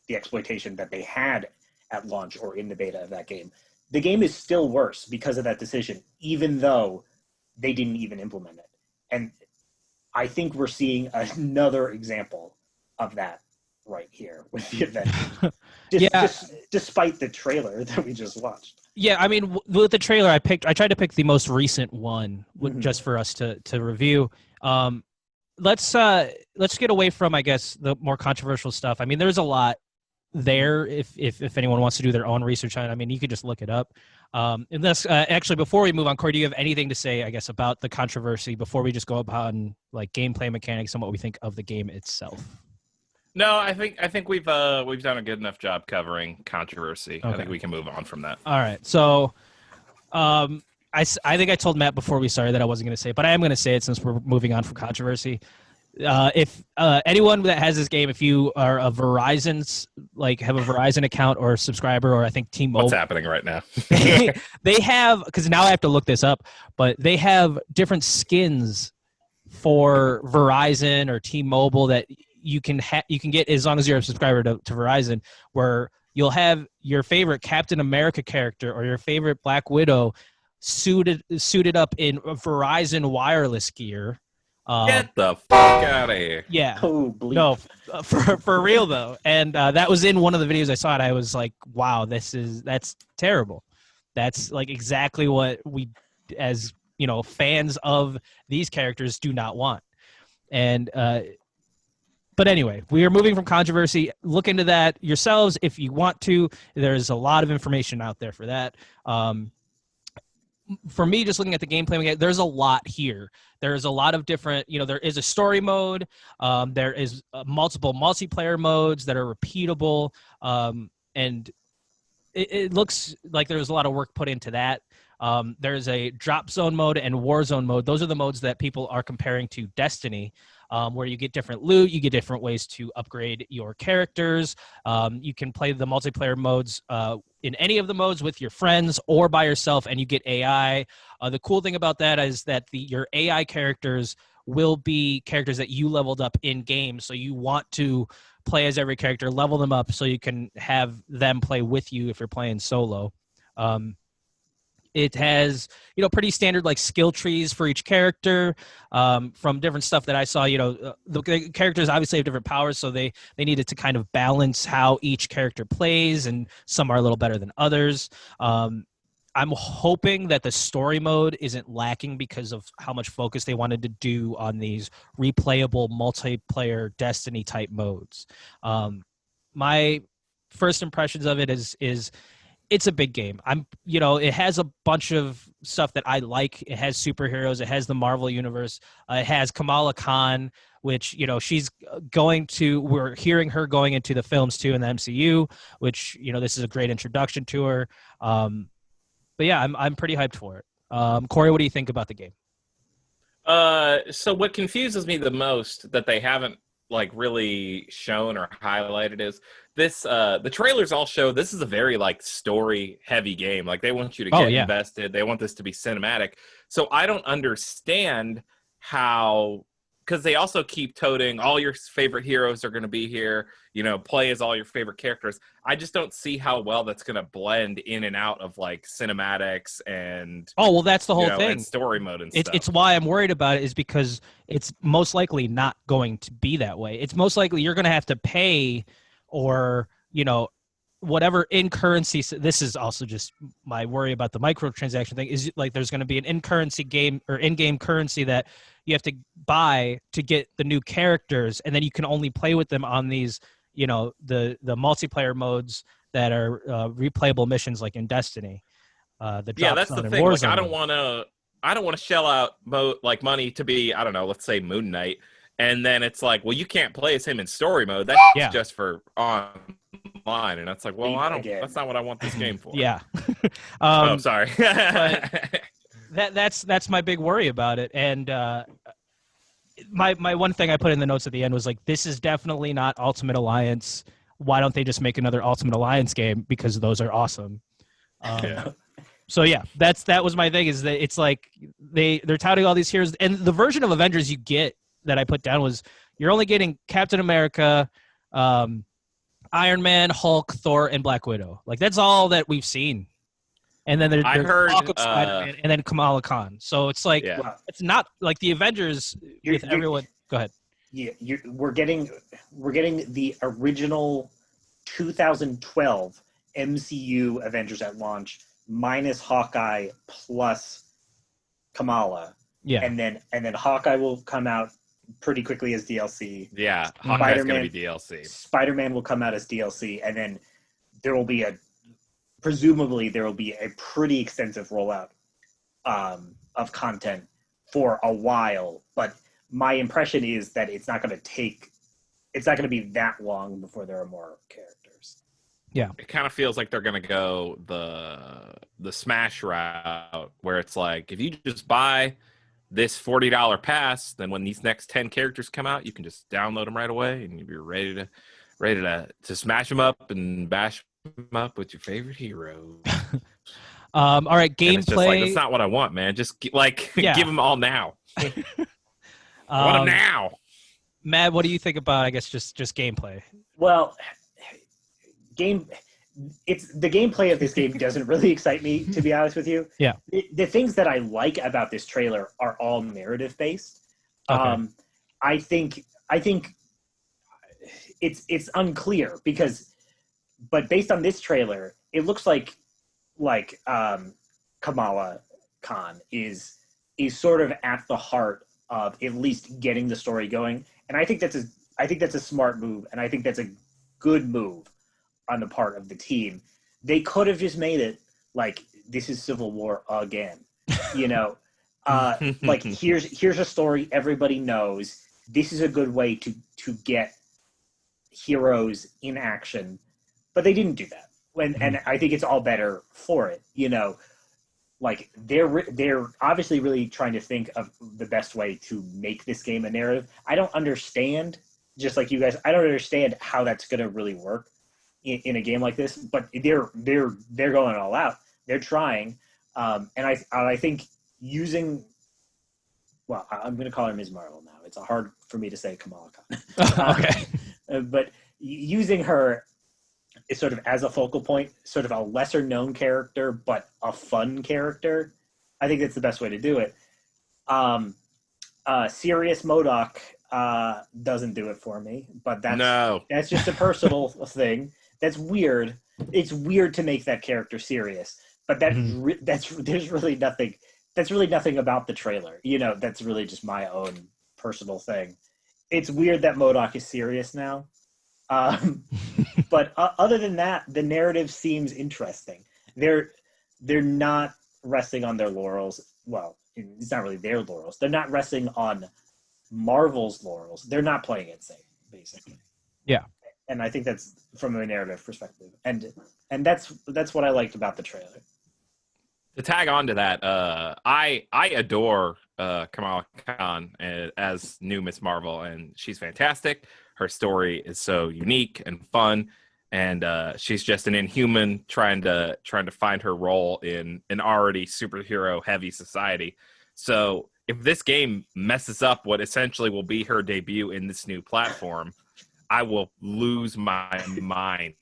the exploitation that they had at launch or in the beta of that game. The game is still worse because of that decision, even though they didn't even implement it. And I think we're seeing another example of that right here with the Avengers. Despite the trailer that we just watched. Yeah, I mean, with the trailer, I tried to pick the most recent one, just for us to review. Let's get away from, I guess, the more controversial stuff. I mean, there's a lot there. If anyone wants to do their own research on it, I mean, you could just look it up. Unless actually, before we move on, Corey, do you have anything to say, I guess, about the controversy before we just go about like gameplay mechanics and what we think of the game itself? No, I think we've done a good enough job covering controversy. Okay. I think we can move on from that. All right. So, I think I told Matt before we started that I wasn't going to say it, but I am going to say it since we're moving on from controversy. If anyone that has this game, if you are a have a Verizon account or subscriber, or I think T-Mobile. What's happening right now? they have, because now I have to look this up, but they have different skins for Verizon or T-Mobile that you can get as long as you're a subscriber to Verizon, where you'll have your favorite Captain America character or your favorite Black Widow suited up in Verizon wireless gear. Get the fuck out of here! Yeah, no, for real though, and that was in one of the videos I saw, and I was like, "Wow, that's terrible." That's like exactly what we, as fans of these characters, do not want. And but anyway, we are moving from controversy. Look into that yourselves if you want to. There's a lot of information out there for that. For me, just looking at the gameplay, there's a lot here. There's a lot of different, there is a story mode. There is multiple multiplayer modes that are repeatable. And it looks like there's a lot of work put into that. There's a drop zone mode and war zone mode. Those are the modes that people are comparing to Destiny, where you get different loot, you get different ways to upgrade your characters. You can play the multiplayer modes in any of the modes with your friends or by yourself, and you get AI. The cool thing about that is that your AI characters will be characters that you leveled up in game. So you want to play as every character, level them up so you can have them play with you if you're playing solo. It has, pretty standard like skill trees for each character, from different stuff that I saw. The characters obviously have different powers, so they needed to kind of balance how each character plays, and some are a little better than others. I'm hoping that the story mode isn't lacking because of how much focus they wanted to do on these replayable multiplayer Destiny type modes. My first impressions of it is it's a big game. It has a bunch of stuff that I like. It has superheroes. It has the Marvel universe. It has Kamala Khan, which, she's we're hearing her going into the films too in the MCU, which, this is a great introduction to her. But yeah, I'm pretty hyped for it. Corey, what do you think about the game? So what confuses me the most that they haven't like really shown or highlighted is this the trailers all show this is a very like story heavy game. Like they want you to get invested. They want this to be cinematic. So I don't understand how, because they also keep toting all your favorite heroes are going to be here, play as all your favorite characters. I just don't see how well that's going to blend in and out of like cinematics and that's the whole thing, and story mode and stuff. It's why I'm worried about it, is because it's most likely not going to be that way. It's most likely you're going to have to pay, or whatever in currency. This is also just my worry about the microtransaction thing, is like there's going to be an in currency game or in-game currency that you have to buy to get the new characters, and then you can only play with them on these, the multiplayer modes that are replayable missions like in Destiny. That's the thing. Like, I don't want to shell out money to be, I don't know, let's say Moon Knight, and then it's like, well, you can't play as him in story mode. That's just for online, and that's like, well, that's not what I want this game for. Yeah. Sorry. That's my big worry about it. And my one thing I put in the notes at the end was like, this is definitely not Ultimate Alliance. Why don't they just make another Ultimate Alliance game? Because those are awesome. So yeah, that was my thing, is that it's like they're touting all these heroes, and the version of Avengers you get that I put down was you're only getting Captain America, Iron Man, Hulk, Thor, and Black Widow. Like that's all that we've seen. And then there's talk of Spider-Man, and then Kamala Khan. So it's like it's not like the Avengers with everyone. Go ahead. Yeah, we're getting the original 2012 MCU Avengers at launch minus Hawkeye plus Kamala. Yeah, and then Hawkeye will come out pretty quickly as DLC. Yeah, Hawkeye's gonna be DLC. Spider-Man will come out as DLC, and then there will be presumably there will be a pretty extensive rollout of content for a while. But my impression is that it's not going to be that long before there are more characters. Yeah, it kind of feels like they're going to go the Smash route, where it's like, if you just buy this $40 pass, then when these next 10 characters come out, you can just download them right away, and you're ready to smash them up and bash them up with your favorite hero. All right, gameplay. It's just like, that's not what I want, man. Just give them all now. I want them now. Matt, what do you think about, I guess, just gameplay? Well, the gameplay of this game doesn't really excite me, to be honest with you. Yeah. The things that I like about this trailer are all narrative based. Okay. I think it's unclear but based on this trailer, it looks like Kamala Khan is sort of at the heart of at least getting the story going, and I think that's a smart move, and I think that's a good move on the part of the team. They could have just made it like, this is Civil War again, like here's a story everybody knows. This is a good way to get heroes in action, but they didn't do that. And I think it's all better for it. Like they're obviously really trying to think of the best way to make this game a narrative. I don't understand, just like you guys, I don't understand how that's going to really work in a game like this. But they're going all out. They're trying, and I think using. Well, I'm going to call her Ms. Marvel now. It's hard for me to say Kamala Khan. Okay, but using her is sort of as a focal point, sort of a lesser known character, but a fun character. I think that's the best way to do it. Serious MODOK doesn't do it for me, but that's just a personal thing. That's weird. It's weird to make that character serious. but there's really nothing. That's really nothing about the trailer. That's really just my own personal thing. It's weird that MODOK is serious now. But other than that, the narrative seems interesting. They're not resting on their laurels. Well, it's not really their laurels. They're not resting on Marvel's laurels. They're not playing it safe, basically. Yeah. And I think that's from a narrative perspective. And that's what I liked about the trailer. To tag on to that, I adore Kamala Khan as new Miss Marvel, and she's fantastic. Her story is so unique and fun, and she's just an Inhuman trying to find her role in an already superhero heavy society. So if this game messes up what essentially will be her debut in this new platform, I will lose my mind.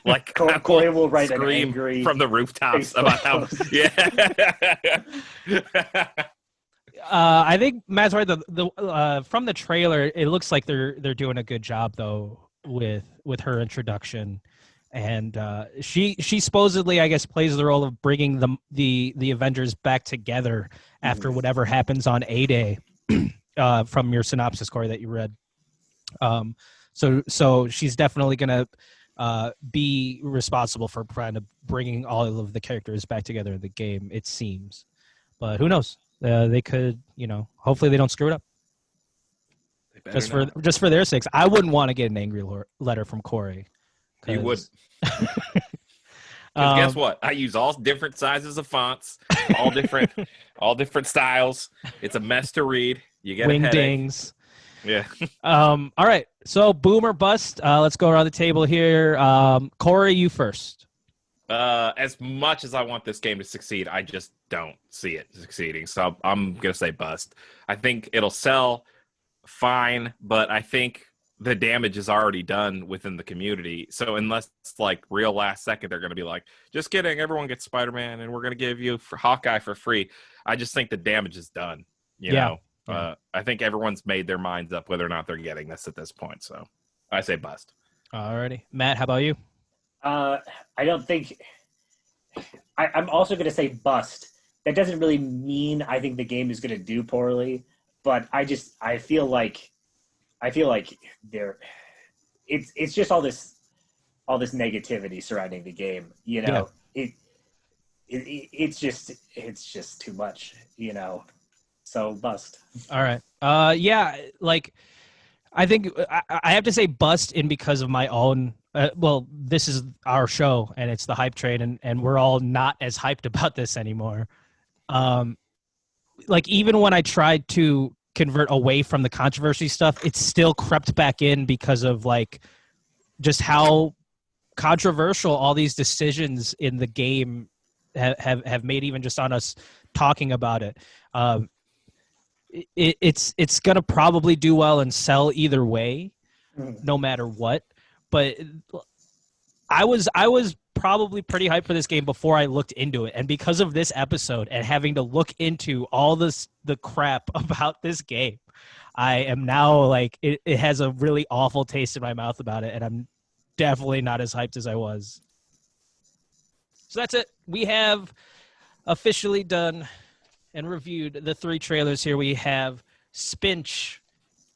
Like Corey will write an scream angry from the rooftops about how. Yeah. I think Matt's right. The from the trailer, it looks like they're doing a good job though with her introduction, and she supposedly, I guess, plays the role of bringing the Avengers back together after whatever happens on A-Day. From your synopsis, Corey, that you read. So she's definitely gonna be responsible for kind of bringing all of the characters back together in the game. It seems, but who knows? They could, hopefully they don't screw it up. Just for their sakes, I wouldn't want to get an angry letter from Corey. You would. Guess what? I use all different sizes of fonts, all different styles. It's a mess to read. You get wing a headache. dings. Yeah. All right. So boom or bust. Let's go around the table here. Corey, you first. As much as I want this game to succeed, I just don't see it succeeding. So I'm gonna say bust. I think it'll sell fine, but I think the damage is already done within the community. So unless it's like real last second, they're gonna be like, just kidding, everyone gets Spider-Man, and we're gonna give you Hawkeye for free. I just think the damage is done. You know. I think everyone's made their minds up whether or not they're getting this at this point. So I say bust. Alrighty. Matt, how about you? I don't think... I'm also going to say bust. That doesn't really mean I think the game is going to do poorly, but I feel like there... It's just all this negativity surrounding the game. It's just too much, So bust. All right. I think I have to say bust in because of my own. This is our show and it's the hype train, and we're all not as hyped about this anymore. Even when I tried to convert away from the controversy stuff, it's still crept back in because of just how controversial all these decisions in the game have made, even just on us talking about it. It's gonna probably do well and sell either way, no matter what. But I was probably pretty hyped for this game before I looked into it, and because of this episode and having to look into all the crap about this game, I am now it has a really awful taste in my mouth about it, and I'm definitely not as hyped as I was. So that's it. We have officially done and reviewed the 3 trailers here. We have Spinch,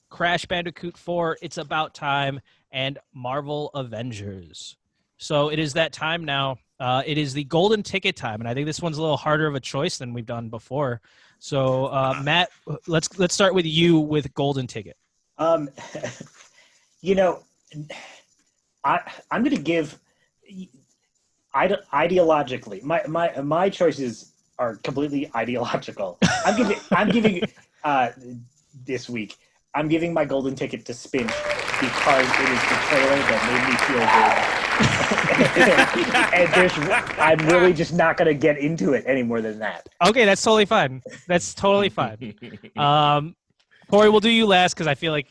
Crash Bandicoot 4, It's About Time, and Marvel Avengers. So it is that time now. It is the golden ticket time, and I think this one's a little harder of a choice than we've done before. So Matt, let's start with you with golden ticket. I'm going to give ideologically my choices are completely ideological. I'm giving this week. I'm giving my golden ticket to Spinch because it is the trailer that made me feel good. And I'm really just not going to get into it any more than that. Okay, that's totally fine. That's totally fine. Corey, we'll do you last because I feel like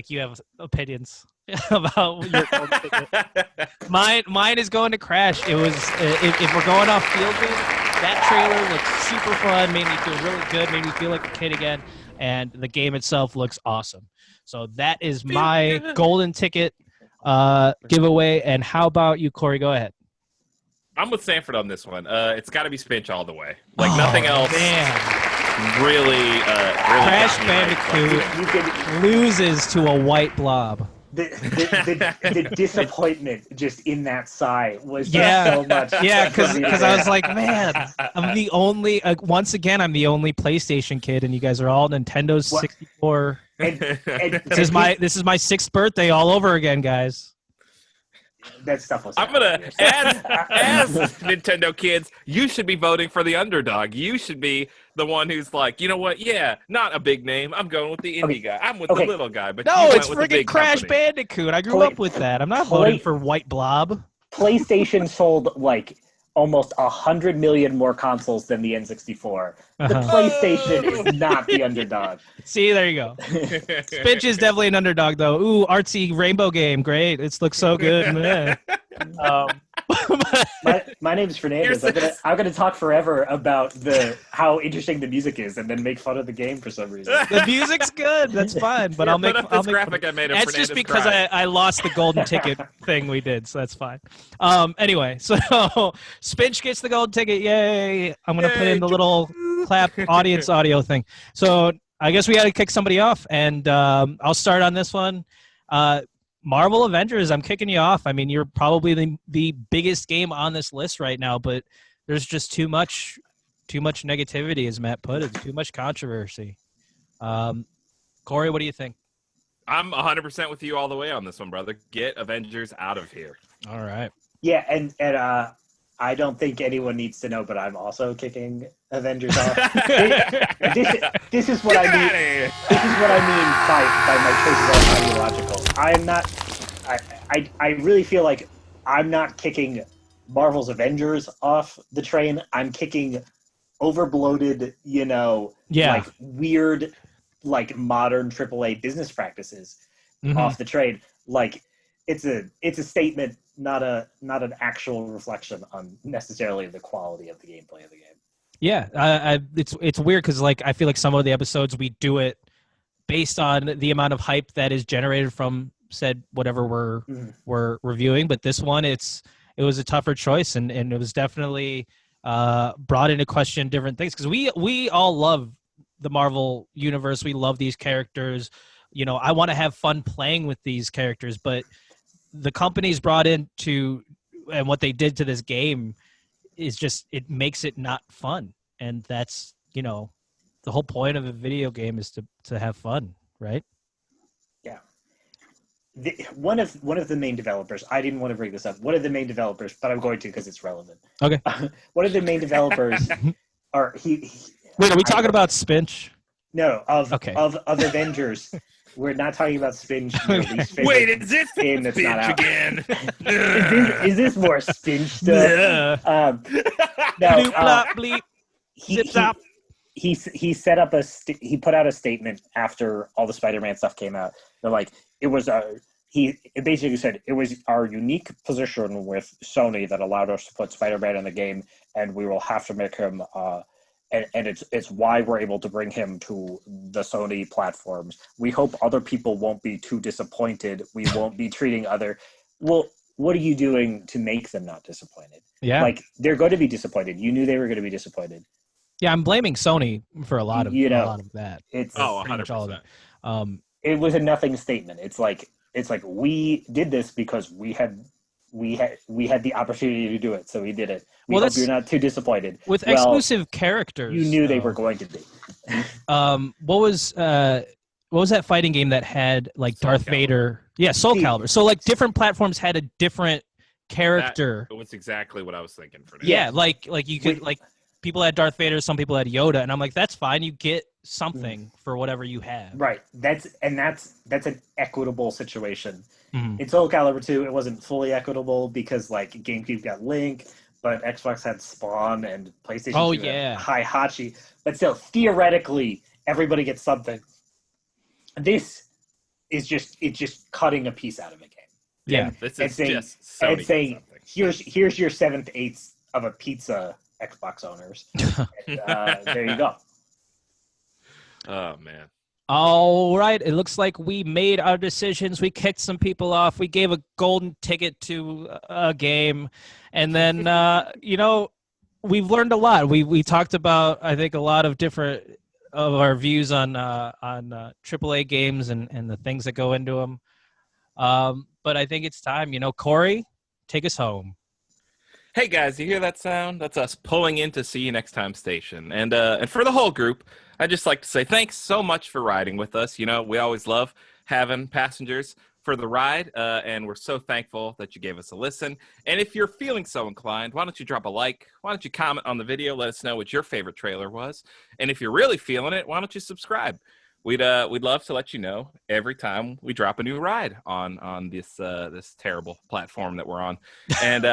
you have opinions about your golden ticket. Mine is going to Crash. It was if we're going off feel good, that trailer looked super fun, made me feel really good, made me feel like a kid again, and the game itself looks awesome. So that is my golden ticket giveaway. And how about you, Corey? Go ahead. I'm with Sanford on this one. It's got to be Spinch all the way. Like nothing else. Man. Really. Crash Bandicoot loses to a white blob. The disappointment just in that sigh was just so much. Yeah, because I was like, man, I'm the only. Once again, I'm the only PlayStation kid, and you guys are all Nintendo 64. This is my 6th birthday all over again, guys. That stuff was. I'm gonna as Nintendo kids, you should be voting for the underdog. You should be the one who's like, you know what? Yeah, not a big name. I'm going with the indie guy. I'm with the little guy. But no, you it's went with the friggin' big Crash company. Bandicoot. I grew up with that. I'm not voting for White Blob. PlayStation sold like almost 100 million more consoles than the N64. The PlayStation is not the underdog. See, there you go. Spinch is definitely an underdog, though. Ooh, artsy rainbow game. Great. It looks so good. My name is Fernandez. I'm gonna talk forever about how interesting the music is, and then make fun of the game for some reason. The music's good. That's fine, but I'll make. I'll make graphic I made. That's just because I lost the golden ticket thing we did, so that's fine. Anyway, so Spinch gets the golden ticket. Yay! I'm gonna put in the little clap audience audio thing. So I guess we got to kick somebody off, and I'll start on this one. Marvel Avengers, I'm kicking you off. I mean, you're probably the biggest game on this list right now, but there's just too much negativity, as Matt put it. Too much controversy. Corey, what do you think? I'm 100% with you all the way on this one, brother. Get Avengers out of here. All right. Yeah, and I don't think anyone needs to know, but I'm also kicking Avengers off. This is what I mean. This is what I mean by my choices are ideological. I'm not. I really feel like I'm not kicking Marvel's Avengers off the train. I'm kicking overbloated, like weird, like modern AAA business practices off the train. Like it's a statement, not an actual reflection on necessarily the quality of the gameplay of the game. Yeah, it's weird because like I feel like some of the episodes we do it based on the amount of hype that is generated from said whatever we're reviewing, but this one it was a tougher choice and it was definitely brought into question different things because we all love the Marvel universe. We love these characters. I want to have fun playing with these characters, but the companies brought into and what they did to this game is just it makes it not fun, and that's the whole point of a video game is to have fun, right? Yeah. One of the main developers, I didn't want to bring this up. One of the main developers, but I'm going to because it's relevant. Okay. One of the main developers are Wait, are we talking about Spinch? No, of Avengers. We're not talking about Spinch. Wait, is this game that's Spinch not out again? is this more Spinch stuff? Yeah. No. Bloop, bleep. Zip zap. He set up he put out a statement after all the Spider-Man stuff came out. They're like, it basically said it was our unique position with Sony that allowed us to put Spider-Man in the game, and we will have to make him and it's why we're able to bring him to the Sony platforms. We hope other people won't be too disappointed. We won't be treating well, what are you doing to make them not disappointed? Yeah. Like, they're going to be disappointed. You knew they were going to be disappointed. Yeah, I'm blaming Sony for a lot of that. It's 100%. All of that. It was a nothing statement. It's like we did this because we had the opportunity to do it, so we did it. We hope you're not too disappointed. With exclusive characters, you knew they were going to be. What was that fighting game that had like Darth Vader? Yeah, Soul Calibur. So like different platforms had a different character. That was exactly what I was thinking for now. Yeah, like you could like people had Darth Vader, some people had Yoda, and I'm like, that's fine. You get something for whatever you have. Right. That's an equitable situation. Mm-hmm. In Soul Calibur 2, it wasn't fully equitable because like GameCube got Link, but Xbox had Spawn and PlayStation 2 had Heihachi. But still, theoretically, everybody gets something. This is just cutting a piece out of a game. Yeah, this is just Sony and saying here's your 7/8 of a pizza, Xbox owners. And, there you go. Oh man. All right, it looks like we made our decisions. We kicked some people off. We gave a golden ticket to a game, and then we've learned a lot. We talked about, I think, a lot of different of our views on AAA games and the things that go into them. But I think it's time. Corey, take us home. Hey guys, you hear that sound? That's us pulling into See You Next Time station. And for the whole group, I'd just like to say thanks so much for riding with us. We always love having passengers for the ride, and we're so thankful that you gave us a listen. And if you're feeling so inclined, why don't you drop a like? Why don't you comment on the video? Let us know what your favorite trailer was. And if you're really feeling it, why don't you subscribe? We'd love to let you know every time we drop a new ride on this terrible platform that we're on. And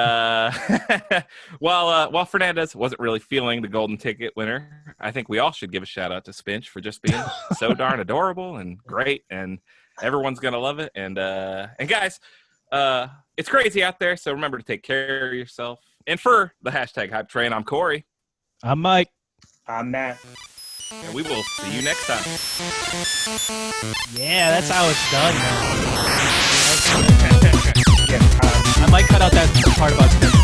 while Fernandez wasn't really feeling the golden ticket winner, I think we all should give a shout out to Spinch for just being so darn adorable and great, and everyone's gonna love it. And guys, it's crazy out there, so remember to take care of yourself. And for the hashtag Hype Train, I'm Corey. I'm Mike. I'm Matt. And we will see you next time. Yeah, that's how it's done. Yeah, I might cut out that part about Spinch.